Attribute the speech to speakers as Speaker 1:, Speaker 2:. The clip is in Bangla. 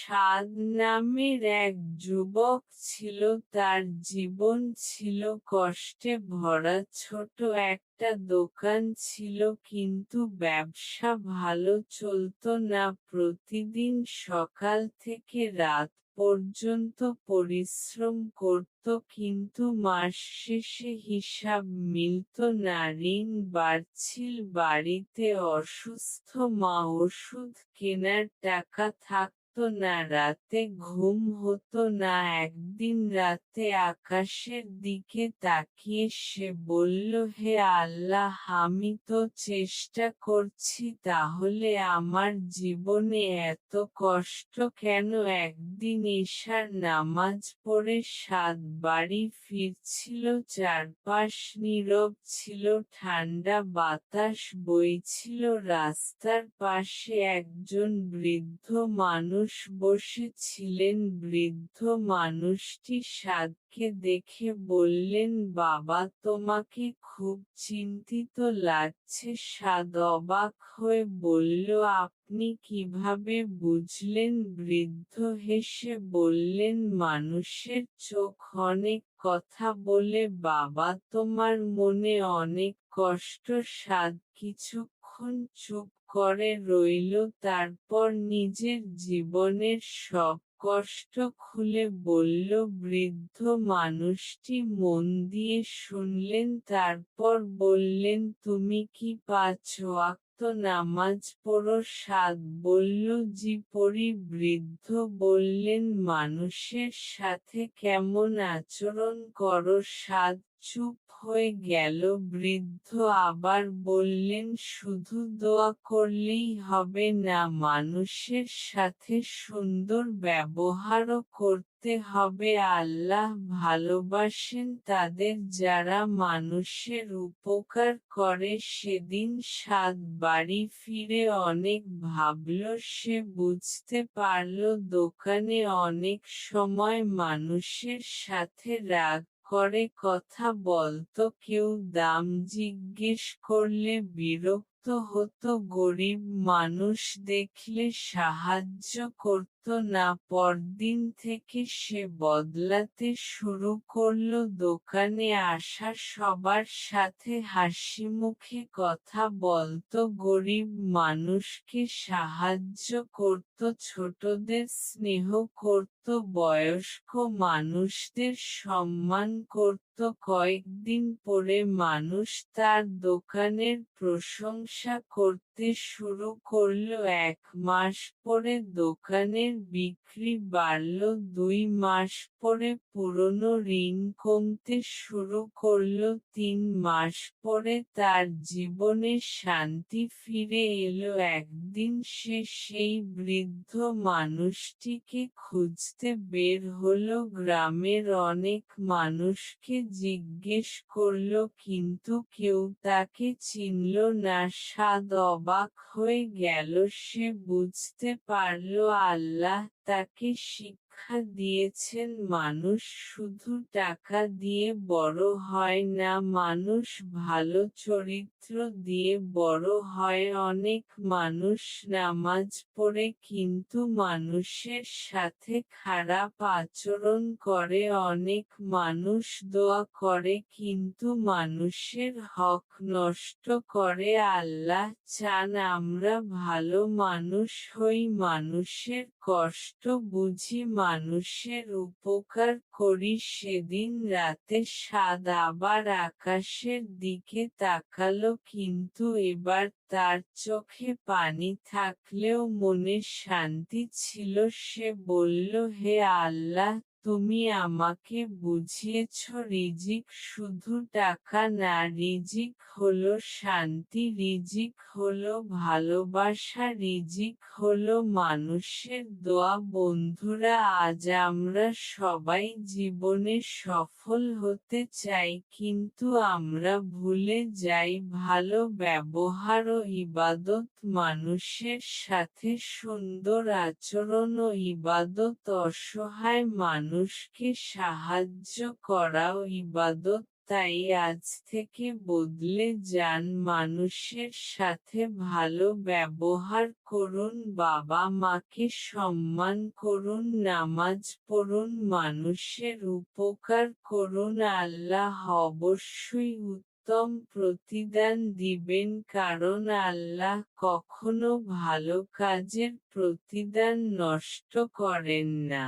Speaker 1: সাদ নামের এক যুবক ছিল। তার জীবন ছিল কষ্টে ভরা। ছোট একটা দোকান ছিল, কিন্তু ব্যবসা ভালো চলত না। প্রতিদিন সকাল থেকে রাত পর্যন্ত পরিশ্রম করত, কিন্তু মাস শেষে হিসাব মিলত না। ঋণ বাড়ছিল, বাড়িতে অসুস্থ মা, ওষুধ কেনার টাকা থাকত না, রাতে ঘুম হতো না। একদিন রাতে আকাশের দিকে তাকিয়ে সে বলল, হে আল্লাহ, আমি তো চেষ্টা করছি, তাহলে আমার জীবনে এত কষ্ট কেন? একদিন এশার নামাজ পড়ে সাদ বাড়ি ফিরছিল। চারপাশ নীরব ছিল, ঠান্ডা বাতাস বইছিল। রাস্তার পাশে একজন বৃদ্ধ মানুষ বসে ছিলেন। বৃদ্ধ মানুষটি সাদকে দেখে বললেন, বাবা, তোমাকে খুব চিন্তিত লাগছে। সাদ অবাক হয়ে বলল, আপনি কিভাবে বুঝলেন? বৃদ্ধ হেসে বললেন, মানুষের চোখ অনেক কথা বলে বাবা, তোমার মনে অনেক কষ্ট। সাদ কিছুক্ষণ চুপ করে রইল, তারপর নিজের জীবনের সব কষ্ট খুলে বলল। বৃদ্ধ মানুষটি মন দিয়ে শুনলেন, তারপর বললেন, তুমি কি ৫ ওয়াক্ত নামাজ পড়ো? সাদ বলল, জি পড়ি। বৃদ্ধ বললেন, মানুষের সাথে কেমন আচরণ করো? সাদ চুপ হয়ে গেল। বৃদ্ধ আবার বললেন, শুধু দোয়া করলেই হবে না, মানুষের সাথে সুন্দর ব্যবহারও করতে হবে। আল্লাহ ভালোবাসেন তাদের যারা মানুষের উপকার করে। সেদিন সাদ বাড়ি ফিরে অনেক ভাবল। সে বুঝতে পারল দোকানে অনেক সময় মানুষের সাথে রাগ করে কথা বলতো, কেউ দাম জিজ্ঞেস করলে বিরক্ত হতো, গরিব মানুষ দেখলে সাহায্য করত না। পরদিন থেকে সে বদলাতে শুরু করল। দোকানে আসা সবার সাথে হাসিমুখে কথা বলতো, গরিব মানুষকে সাহায্য করত, ছোটদের স্নেহ করত, বয়স্ক মানুষদের সম্মান করত। কয়েকদিন পরে মানুষ তার দোকানের প্রশংসা করতে শুরু করল। ১ মাস পরে দোকানের বিক্রি বাড়ল। ২ মাস পরে পুরনো ঋণ কমতে শুরু করল। ৩ মাস পরে তার জীবনে শান্তি ফিরে এলো। একদিন সে সেই বৃদ্ধ মানুষটিকে খুঁজতে বের হলো। গ্রামের অনেক মানুষকে জিজ্ঞেস করল, কিন্তু কেউ তাকে চিনল না। সাদ অবাক হয়ে গেল। সে বুঝতে পারল আল্লাহ তাকে শিক্ষা দিয়েছেন, মানুষ শুধু টাকা দিয়ে বড় হয় না, মানুষ ভালো চরিত্র দিয়ে বড় হয়। অনেক মানুষ নামাজ পড়ে কিন্তু মানুষের সাথে খারাপ আচরণ করে। অনেক মানুষ দোয়া করে কিন্তু মানুষের হক নষ্ট করে। আল্লাহ চান আমরা ভালো মানুষ হই, মানুষের কষ্ট বুঝি, মানুষের উপকার করি। সেদিন রাতে সাদ আবার আকাশের দিকে তাকালো, কিন্তু এবার তার চোখে পানি থাকলেও মনে শান্তি ছিল। সে বলল, হে আল্লাহ, তুমি আমাকে বুঝিয়েছ, রিজিক শুধু টাকা না, রিজিক হলো শান্তি, রিজিক হলো ভালোবাসা, রিজিক হলো মানুষের দোয়া। বন্ধুরা, আজ আমরা সবাই জীবনে সফল হতে চাই, কিন্তু আমরা ভুলে যাই ভালো ব্যবহার ও ইবাদত। মানুষের সাথে সুন্দর আচরণ ও ইবাদত, অসহায় মানুষকে সাহায্য করাও ইবাদত। তাই আজ থেকে বদলে যান, মানুষের সাথে ভালো ব্যবহার করুন, বাবা মাকে সম্মান করুন, নামাজ পড়ুন, মানুষের উপকার করুন, আল্লাহ অবশ্যই উত্তম প্রতিদান দিবেন, কারণ আল্লাহ কখনো ভালো কাজের প্রতিদান নষ্ট করেন না।